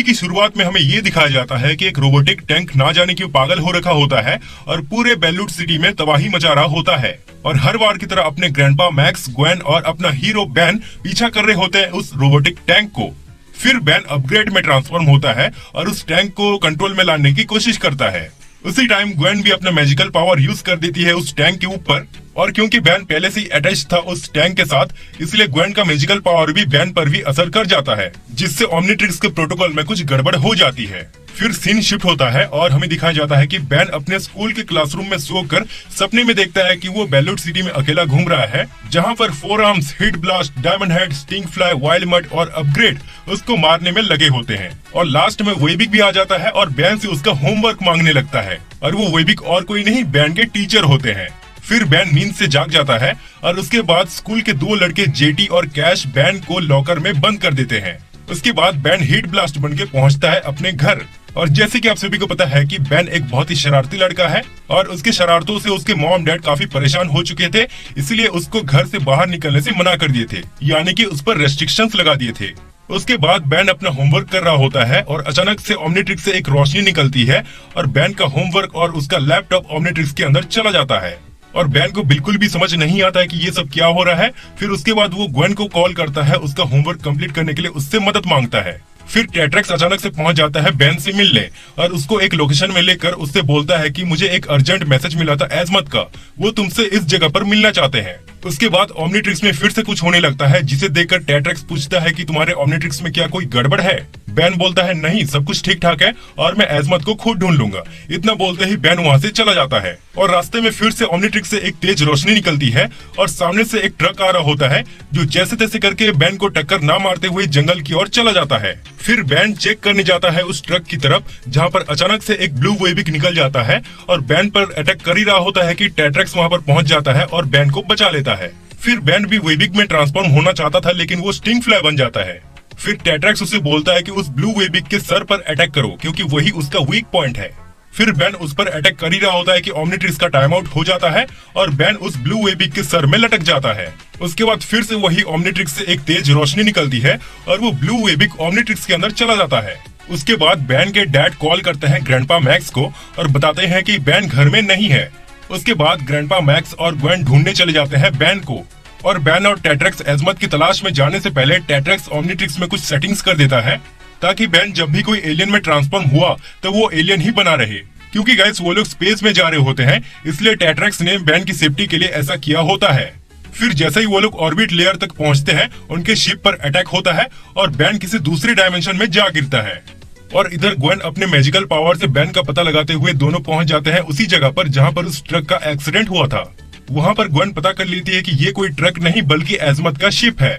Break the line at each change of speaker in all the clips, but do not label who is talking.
Movie की शुरुआत में हमें ये दिखाया जाता है कि एक रोबोटिक टैंक ना जाने क्यों पागल हो रखा होता है और पूरे बेलूट सिटी में तबाही मचा रहा होता है और हर बार की तरह अपने ग्रैंडपा मैक्स, ग्वेन और अपना हीरो बेन पीछा कर रहे होते हैं उस रोबोटिक टैंक को। फिर बेन अपग्रेड में ट्रांसफॉर्म होता है और उस टैंक को कंट्रोल में लाने की कोशिश करता है। उसी टाइम ग्वेन भी अपना मैजिकल पावर यूज कर देती है उस टैंक के ऊपर और क्योंकि बेन पहले से ही अटैच था उस टैंक के साथ, इसलिए ग्वेन का मैजिकल पावर भी बेन पर भी असर कर जाता है, जिससे ओमनिट्रिक्स के प्रोटोकॉल में कुछ गड़बड़ हो जाती है। फिर सीन शिफ्ट होता है और हमें दिखाया जाता है कि बेन अपने स्कूल के क्लासरूम में सोकर सपने में देखता है कि वो बेलूट सिटी में अकेला घूम रहा है, जहाँ पर 4 arms, hit blast, diamond head, sting fly, wild mud और अपग्रेड उसको मारने में लगे होते हैं। और लास्ट में वेबिक भी आ जाता है और बेन से उसका होमवर्क मांगने लगता है और वो वेबिक और कोई नहीं बेन के टीचर होते हैं। फिर बेन नींद से जाग जाता है और उसके बाद स्कूल के 2 लड़के जेटी और कैश बेन को लॉकर में बंद कर देते हैं। उसके बाद बेन हीट ब्लास्ट बन के पहुंचता है अपने घर और जैसे कि आप सभी को पता है कि बेन एक बहुत ही शरारती लड़का है और उसके शरारतों से उसके मॉम डैड काफी परेशान हो चुके थे, इसलिए उसको घर से बाहर निकलने से मना कर दिए थे, यानी कि उस पर रेस्ट्रिक्शंस लगा दिए थे। उसके बाद बेन अपना होमवर्क कर रहा होता है और अचानक से ओमनिट्रिक्स से एक रोशनी निकलती है और बेन का होमवर्क और उसका लैपटॉप ओमनिट्रिक्स के अंदर चला जाता है और बेन को बिल्कुल भी समझ नहीं आता है कि ये सब क्या हो रहा है। फिर उसके बाद वो ग्वेन को कॉल करता है उसका होमवर्क कंप्लीट करने के लिए, उससे मदद मांगता है। फिर टेट्रेक्स अचानक से पहुंच जाता है बेन से मिलने और उसको एक लोकेशन में लेकर उससे बोलता है कि मुझे एक अर्जेंट मैसेज मिला था एजमत का, वो तुमसे इस जगह पर मिलना चाहते हैं। उसके बाद ओमनिट्रिक्स में फिर से कुछ होने लगता है, जिसे देखकर टेट्रेक्स पूछता है कि तुम्हारे ओमनिट्रिक्स में क्या कोई गड़बड़ है। बेन बोलता है नहीं, सब कुछ ठीक ठाक है और मैं एजमत को खुद ढूंढ लूंगा। इतना बोलते ही बेन वहाँ से चला जाता है और रास्ते में फिर से ओमनिट्रिक्स से एक तेज रोशनी निकलती है और सामने से एक ट्रक आ रहा होता है जो जैसे तैसे करके बेन को टक्कर ना मारते हुए जंगल की ओर चला जाता है। फिर बेन चेक करने जाता है उस ट्रक की तरफ, जहाँ पर अचानक से एक ब्लू वेबिक निकल जाता है और बेन पर अटैक कर ही रहा होता है कि टेट्रेक्स वहाँ पर पहुंच जाता है और बेन को बचा लेता है। फिर बेन भी वेबिक में ट्रांसफॉर्म होना चाहता था, लेकिन वो स्टिंग फ्लाई बन जाता है। फिर टेट्रेक्स उसे बोलता है कि उस ब्लू वेबिक के सर पर अटैक करो क्योंकि वही उसका वीक पॉइंट है। फिर बेन उस पर अटैक कर ही रहा होता है कि ओमनिट्रिक्स का टाइम आउट हो जाता है और बेन उस ब्लू वेबिक के सर में लटक जाता है। उसके बाद फिर से वही ओमनिट्रिक्स से एक तेज रोशनी निकलती है और वो ब्लू वेबिक ओमनिट्रिक्स के अंदर चला जाता है। उसके बाद बेन के डैड कॉल करते हैं ग्रैंडपा मैक्स को और बताते हैं कि बेन घर में नहीं है। उसके बाद ग्रैंडपा मैक्स और ग्वेन ढूंढने चले जाते हैं बेन को और बेन और टेट्रेक्स एजमत की तलाश में जाने से पहले टेट्रेक्स ओमनिट्रिक्स में कुछ सेटिंग्स कर देता है ताकि बेन जब भी कोई एलियन में ट्रांसफॉर्म हुआ तो वो एलियन ही बना रहे। क्योंकि गाइस वो लोग स्पेस में जा रहे होते हैं, इसलिए टेट्रेक्स ने बेन की सेफ्टी के लिए ऐसा किया होता है। फिर जैसे ही वो लोग ऑर्बिट लेयर तक पहुंचते हैं, उनके शिप पर अटैक होता है और बेन किसी दूसरे डायमेंशन में जा गिरता है। और इधर ग्वेन अपने मैजिकल पावर से बेन का पता लगाते हुए दोनों पहुंच जाते हैं उसी जगह पर जहां पर उस ट्रक का एक्सीडेंट हुआ था। वहां पर ग्वेन पता कर लेती है कि ये कोई ट्रक नहीं बल्कि एजमत का शिप है।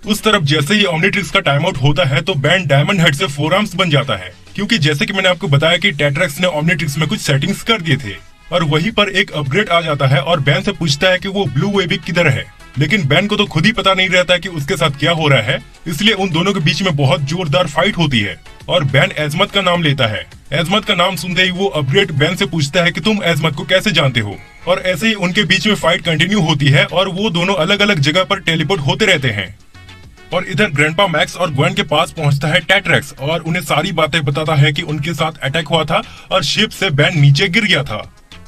उस तरफ जैसे ही ओमनिट्रिक्स का टाइम आउट होता है तो बेन डायमंड हेड से 4 आर्म्स बन जाता है, क्योंकि जैसे कि मैंने आपको बताया कि टेट्रेक्स ने ओमनिट्रिक्स में कुछ सेटिंग्स कर दिए थे। और वहीं पर एक अपग्रेड आ जाता है और बेन से पूछता है कि वो ब्लू वेबिक किधर है, लेकिन बेन को तो खुद ही पता नहीं रहता कि उसके साथ क्या हो रहा है, इसलिए उन दोनों के बीच में बहुत जोरदार फाइट होती है और बेन एजमत का नाम लेता है। एजमत का नाम सुनते ही वो अपग्रेड बेन से पूछता है कि तुम एजमत को कैसे जानते हो, और ऐसे ही उनके बीच में फाइट कंटिन्यू होती है और वो दोनों अलग अलग जगह पर टेलीपोर्ट होते रहते हैं। और इधर ग्रैंडपा मैक्स और ग्वेन के पास पहुंचता है टेट्रेक्स और उन्हें सारी बातें बताता है कि उनके साथ अटैक हुआ था और शिप से बेन नीचे गिर गया था।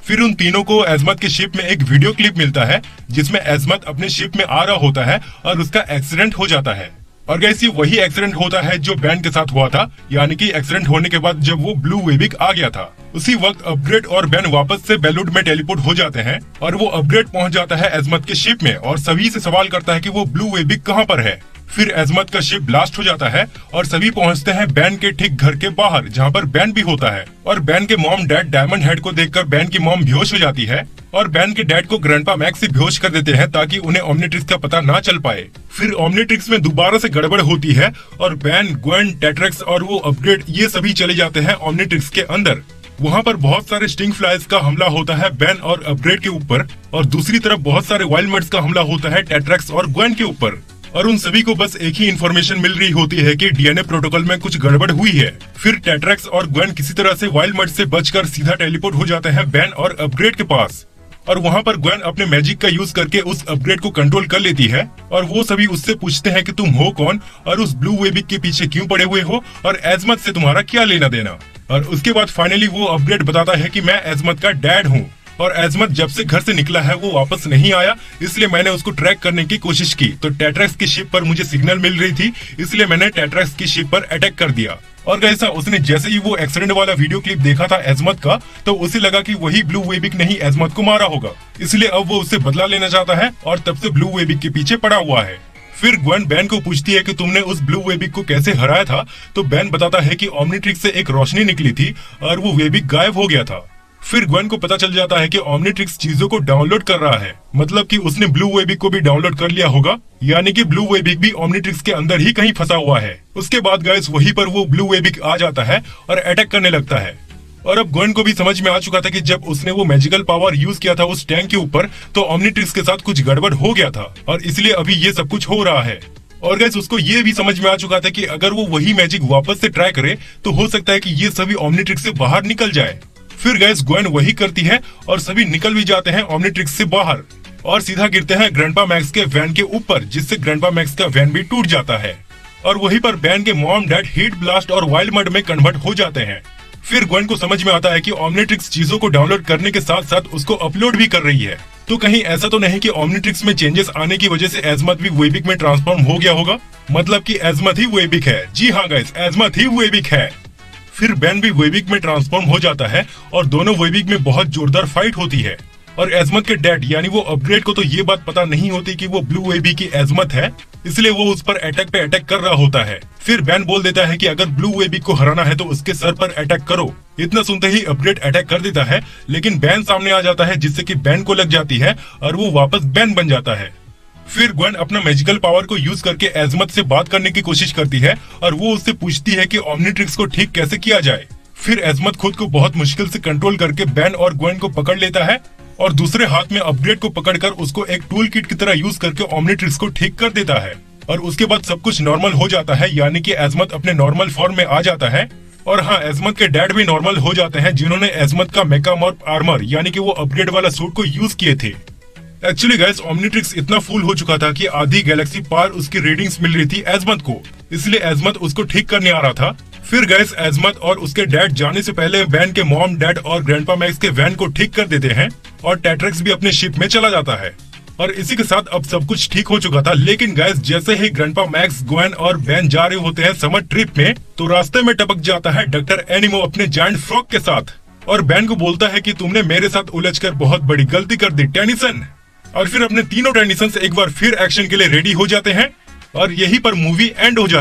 फिर उन तीनों को एजमत के शिप में एक वीडियो क्लिप मिलता है जिसमें एजमत अपने शिप में आ रहा होता है और उसका एक्सीडेंट हो जाता है। और गैस ये वही एक्सीडेंट होता है जो बेन के साथ हुआ था, यानी कि एक्सीडेंट होने के बाद जब वो ब्लू वेबिक आ गया था। उसी वक्त अपग्रेड और बेन वापस से बेलूड में टेलीपोर्ट हो जाते हैं और वो अपग्रेड पहुंच जाता है एजमत के शिप में और सभी से सवाल करता है कि वो ब्लू वेबिक कहाँ पर है। फिर एजमत का शिप ब्लास्ट हो जाता है और सभी पहुंचते हैं बेन के ठीक घर के बाहर, जहां पर बेन भी होता है। और बेन के मॉम डैड डायमंड हेड को देखकर बेन की मॉम बेहोश हो जाती है और बेन के डैड को ग्रैंडपा मैक्स से बेहोश कर देते हैं ताकि उन्हें ओमनिट्रिक्स का पता ना चल पाए। फिर ओमनिट्रिक्स में दोबारा से गड़बड़ होती है और बेन, ग्वेन, टेट्रेक्स और वो अपग्रेड ये सभी चले जाते हैं ओमनिट्रिक्स के अंदर। वहाँ पर बहुत सारे स्टिंग फ्लाइज का हमला होता है बेन और अपग्रेड के ऊपर और दूसरी तरफ बहुत सारे वाइल्ड मड्स का हमला होता है टेट्रेक्स और ग्वेन के ऊपर। और उन सभी को बस एक ही इन्फॉर्मेशन मिल रही होती है कि डीएनए प्रोटोकॉल में कुछ गड़बड़ हुई है। फिर टेट्रेक्स और ग्वेन किसी तरह से वाइल्ड मड से बचकर सीधा टेलीपोर्ट हो जाते हैं बेन और अपग्रेड के पास। और वहाँ पर ग्वेन अपने मैजिक का यूज करके उस अपग्रेड को कंट्रोल कर लेती है और वो सभी उससे पूछते हैं कि तुम हो कौन और उस ब्लू वेबिक के पीछे क्यों पड़े हुए हो और एजमत से तुम्हारा क्या लेना देना। और उसके बाद फाइनली वो अपग्रेड बताता है कि मैं एजमत का डैड हूँ और एजमत जब से घर से निकला है वो वापस नहीं आया, इसलिए मैंने उसको ट्रैक करने की कोशिश की तो टेट्रैक्स की शिप पर मुझे सिग्नल मिल रही थी, इसलिए मैंने टेट्रैक्स की शिप पर अटैक कर दिया। और ऐसा उसने जैसे ही वो एक्सीडेंट वाला वीडियो क्लिप देखा था एजमत का, तो उसे लगा कि वही ब्लू वेबिक ने ही एजमत को मारा होगा, इसलिए अब वो उससे बदला लेना चाहता है और तब से ब्लू वेबिक के पीछे पड़ा हुआ है। फिर ग्वेन बैन को पूछती है कि तुमने उस ब्लू वेबिक को कैसे हराया था, तो बैन बताता है कि ओमनीट्रिक्स से एक रोशनी निकली थी और वो वेबिक गायब हो गया था। फिर ग्वेन को पता चल जाता है कि ओमनीट्रिक्स चीजों को डाउनलोड कर रहा है, मतलब कि उसने ब्लू वेबिक को भी डाउनलोड कर लिया होगा, यानी कि ब्लू वेबिक भी ओमनीट्रिक्स के अंदर ही कहीं फंसा हुआ है। उसके बाद गाइस वहीं पर वो ब्लू वेबिक आ जाता है और अटैक करने लगता है। और अब ग्वेन को भी समझ में आ चुका था कि जब उसने वो मैजिकल पावर यूज किया था उस टैंक के ऊपर, तो ओमनीट्रिक्स के साथ कुछ गड़बड़ हो गया था और इसलिए अभी ये सब कुछ हो रहा है। और गाइस उसको ये भी समझ में आ चुका था कि अगर वो वही मैजिक वापस से ट्राई करे तो हो सकता है कि ये सभी ओमनीट्रिक्स से बाहर निकल जाए। फिर गाइस ग्वेन वही करती है और सभी निकल भी जाते हैं ओमनीट्रिक्स से बाहर और सीधा गिरते हैं ग्रैंडपा मैक्स के वैन के ऊपर, जिससे ग्रैंडपा मैक्स का वैन भी टूट जाता है और वहीं पर बैन के मॉम डैड हीट ब्लास्ट और वाइल्ड मड में कन्वर्ट हो जाते हैं। फिर ग्वेन को समझ में आता है कि ओमनीट्रिक्स चीजों को डाउनलोड करने के साथ साथ उसको अपलोड भी कर रही है, तो कहीं ऐसा तो नहीं कि ओमनीट्रिक्स में चेंजेस आने की वजह से एजमत भी वेबिक में ट्रांसफॉर्म हो गया होगा, मतलब कि एजमत ही वेबिक है। जी हाँ गाइस, एजमत ही वेबिक है। फिर बैन भी वेबिक में ट्रांसफॉर्म हो जाता है और दोनों वेबिक में बहुत जोरदार फाइट होती है और एजमत के डैड यानी वो अपग्रेड को तो ये बात पता नहीं होती कि वो ब्लू वेबिक की एजमत है, इसलिए वो उस पर अटैक पे अटैक कर रहा होता है। फिर बैन बोल देता है कि अगर ब्लू वेबिक को हराना है तो उसके सर पर अटैक करो। इतना सुनते ही अपग्रेड अटैक कर देता है, लेकिन बैन सामने आ जाता है जिससे कि बैन को लग जाती है और वो वापस बैन बन जाता है। फिर ग्वेन अपना मैजिकल पावर को यूज करके एजमत से बात करने की कोशिश करती है और वो उससे पूछती है कि ओमनीट्रिक्स को ठीक कैसे किया जाए। फिर एजमत खुद को बहुत मुश्किल से कंट्रोल करके बैन और ग्वेन को पकड़ लेता है और दूसरे हाथ में अपग्रेड को पकड़कर उसको एक टूल किट की तरह यूज करके ओमनीट्रिक्स को ठीक कर देता है और उसके बाद सब कुछ नॉर्मल हो जाता है, यानी कि एजमत अपने नॉर्मल फॉर्म में आ जाता है। और हाँ, एजमत के डैड भी नॉर्मल हो जाते हैं जिन्होंने एजमत का मेकामॉर्फ आर्मर यानी कि वो अपग्रेड वाला सूट को यूज किए थे। एक्चुअली गाइस ओमनीट्रिक्स इतना फूल हो चुका था कि आधी गैलेक्सी पार उसकी रीडिंग्स मिल रही थी एजमत को, इसलिए एजमत उसको ठीक करने आ रहा था। फिर गाइस एजमत और उसके डैड जाने से पहले वैन के मॉम डैड और ग्रैंडपा मैक्स के वैन को ठीक कर देते हैं और टेट्रैक्स भी अपने शिप में चला जाता है और इसी के साथ अब सब कुछ ठीक हो चुका था। लेकिन गाइस जैसे ही ग्रैंडपा मैक्स, ग्वेन और बैन जा रहे होते हैं समर ट्रिप में, तो रास्ते में टपक जाता है डॉक्टर एनिमो अपने जायंट फ्रॉग के साथ और बैन को बोलता है कि तुमने मेरे साथ उलझकर बहुत बड़ी गलती कर दी टेनिसन। और फिर अपने तीनों टेनिसन एक बार फिर एक्शन के लिए रेडी हो जाते हैं और यहीं पर मूवी एंड हो जाती है।